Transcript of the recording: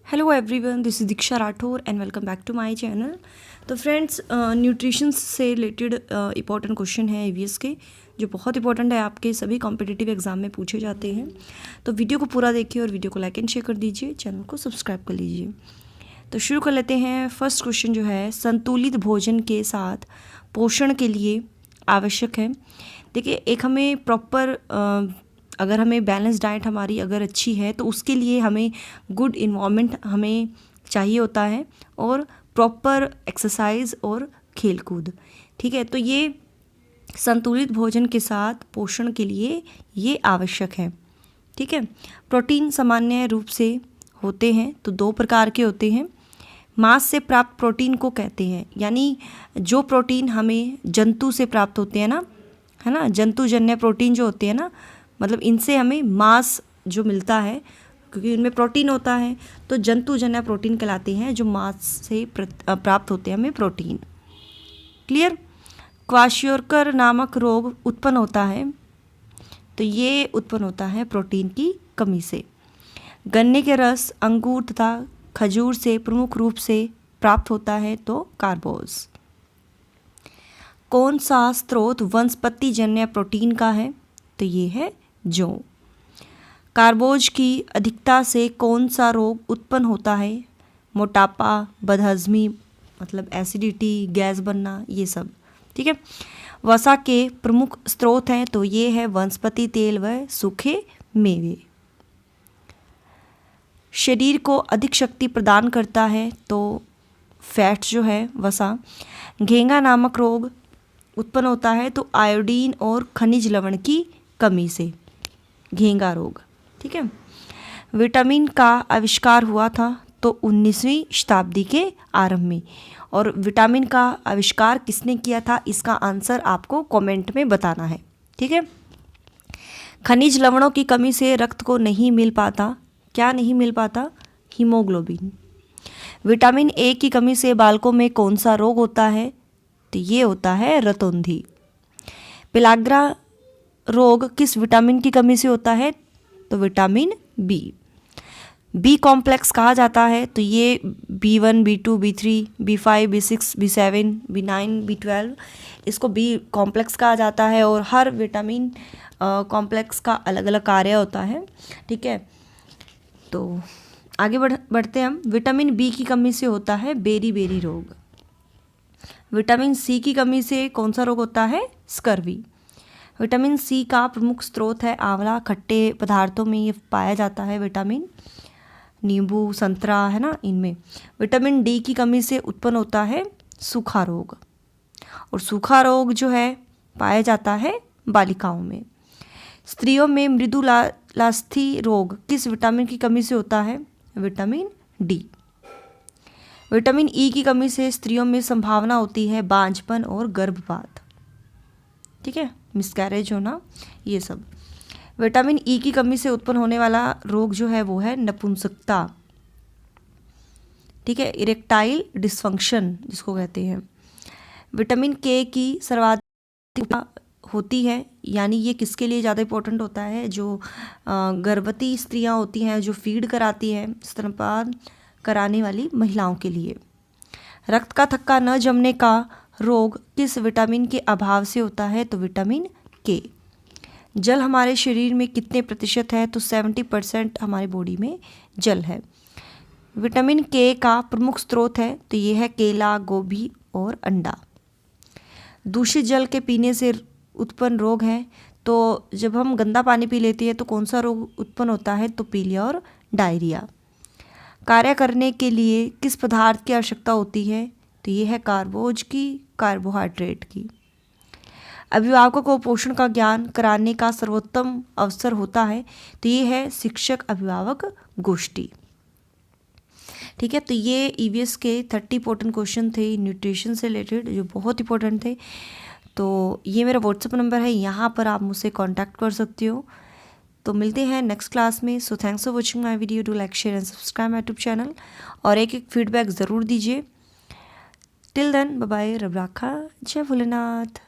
Hello everyone, this is Diksha Rathore and welcome back to my channel. तो friends, nutrition से related important question है EVS के, जो बहुत इंपॉर्टेंट है, आपके सभी कॉम्पिटिटिव एग्जाम में पूछे जाते हैं। तो वीडियो को पूरा देखिए और वीडियो को लाइक एंड शेयर कर दीजिए, चैनल को सब्सक्राइब कर लीजिए। तो शुरू कर लेते हैं। फर्स्ट क्वेश्चन जो है, संतुलित भोजन के साथ पोषण के लिए आवश्यक है। देखिए, एक हमें प्रॉपर अगर हमें बैलेंस डाइट हमारी अगर अच्छी है तो उसके लिए हमें गुड इन्वायरमेंट हमें चाहिए होता है, और प्रॉपर एक्सरसाइज और खेल कूद। ठीक है, तो ये संतुलित भोजन के साथ पोषण के लिए ये आवश्यक है। ठीक है, प्रोटीन सामान्य रूप से होते हैं तो दो प्रकार के होते हैं। मांस से प्राप्त प्रोटीन को कहते हैं, यानी जो प्रोटीन हमें जंतु से प्राप्त होते हैं ना, है ना, जंतुजन्य प्रोटीन जो होते हैं ना, मतलब इनसे हमें मांस जो मिलता है, क्योंकि इनमें प्रोटीन होता है, तो जंतुजन्य प्रोटीन कहलाते हैं, जो मांस से प्राप्त होते हैं हमें प्रोटीन। क्लियर। क्वाशियोरकर नामक रोग उत्पन्न होता है, तो ये उत्पन्न होता है प्रोटीन की कमी से। गन्ने के रस, अंगूर तथा खजूर से प्रमुख रूप से प्राप्त होता है, तो कार्बोज। कौन सा स्रोत वनस्पति जन्य प्रोटीन का है, तो ये है जौ। कार्बोज की अधिकता से कौन सा रोग उत्पन्न होता है, मोटापा, बदहजमी, मतलब एसिडिटी, गैस बनना, ये सब। ठीक है। वसा के प्रमुख स्रोत हैं, तो ये है वनस्पति तेल व सूखे मेवे। शरीर को अधिक शक्ति प्रदान करता है, तो फैट जो है वसा। घेंगा नामक रोग उत्पन्न होता है तो आयोडीन और खनिज लवण की कमी से, घेंगा रोग। ठीक है। विटामिन का आविष्कार हुआ था तो 19वीं शताब्दी के आरंभ में, और विटामिन का आविष्कार किसने किया था, इसका आंसर आपको कमेंट में बताना है। ठीक है। खनिज लवणों की कमी से रक्त को नहीं मिल पाता, क्या नहीं मिल पाता, हीमोग्लोबिन। विटामिन ए की कमी से बालकों में कौन सा रोग होता है, तो ये होता है रतौंधी। पिलाग्रा रोग किस विटामिन की कमी से होता है, तो विटामिन बी कॉम्प्लेक्स कहा जाता है, तो ये B1, B2, B3, B5, B6, B7, B9, B12, इसको बी कॉम्प्लेक्स कहा जाता है, और हर विटामिन कॉम्प्लेक्स का अलग अलग कार्य होता है। ठीक है, तो आगे बढ़ते हैं हम। विटामिन बी की कमी से होता है बेरी बेरी रोग। विटामिन सी की कमी से कौन सा रोग होता है, स्कर्वी। विटामिन सी का प्रमुख स्रोत है आंवला, खट्टे पदार्थों में ये पाया जाता है विटामिन, नींबू, संतरा, है ना, इनमें। विटामिन डी की कमी से उत्पन्न होता है सूखा रोग, और सूखा रोग जो है पाया जाता है बालिकाओं में। स्त्रियों में मृदुलास्थि रोग किस विटामिन की कमी से होता है, विटामिन डी। विटामिन ई की कमी से स्त्रियों में संभावना होती है बांझपन और गर्भपात। ठीक है, मिसकैरेज होना, ये सब। विटामिन ई की कमी से उत्पन्न होने वाला रोग जो है वो है नपुंसकता। ठीक है, इरेक्टाइल डिसफंक्शन जिसको कहते हैं। विटामिन के की सर्वाधिक होती है, यानी ये किसके लिए ज़्यादा इंपॉर्टेंट होता है, जो गर्भवती स्त्रियां होती हैं, जो फीड कराती हैं, स्तनपान कराने वाली महिलाओं के लिए। रक्त का थक्का न जमने का रोग किस विटामिन के अभाव से होता है, तो विटामिन के। जल हमारे शरीर में कितने प्रतिशत है, तो 70% हमारी बॉडी में जल है। विटामिन के का प्रमुख स्रोत है, तो ये है केला, गोभी और अंडा। दूषित जल के पीने से उत्पन्न रोग है, तो जब हम गंदा पानी पी लेते हैं तो कौन सा रोग उत्पन्न होता है, तो पीलिया और डायरिया। कार्य करने के लिए किस पदार्थ की आवश्यकता होती है, तो ये है कार्बोज की, कार्बोहाइड्रेट की। अभिभावकों को पोषण का ज्ञान कराने का सर्वोत्तम अवसर होता है, तो ये है शिक्षक अभिभावक गोष्ठी। ठीक है, तो ये ईवीएस के 30 इंपॉर्टेंट क्वेश्चन थे न्यूट्रिशन से रिलेटेड, जो बहुत इंपॉर्टेंट थे। तो ये मेरा व्हाट्सएप नंबर है, यहाँ पर आप मुझसे कांटेक्ट कर सकते हो। तो मिलते हैं नेक्स्ट क्लास में। So thanks for watching my video, do like, share and subscribe my YouTube channel, और एक फीडबैक ज़रूर दीजिए। टिल देन, बाय बाय, रब राखा, जय भोलेनाथ।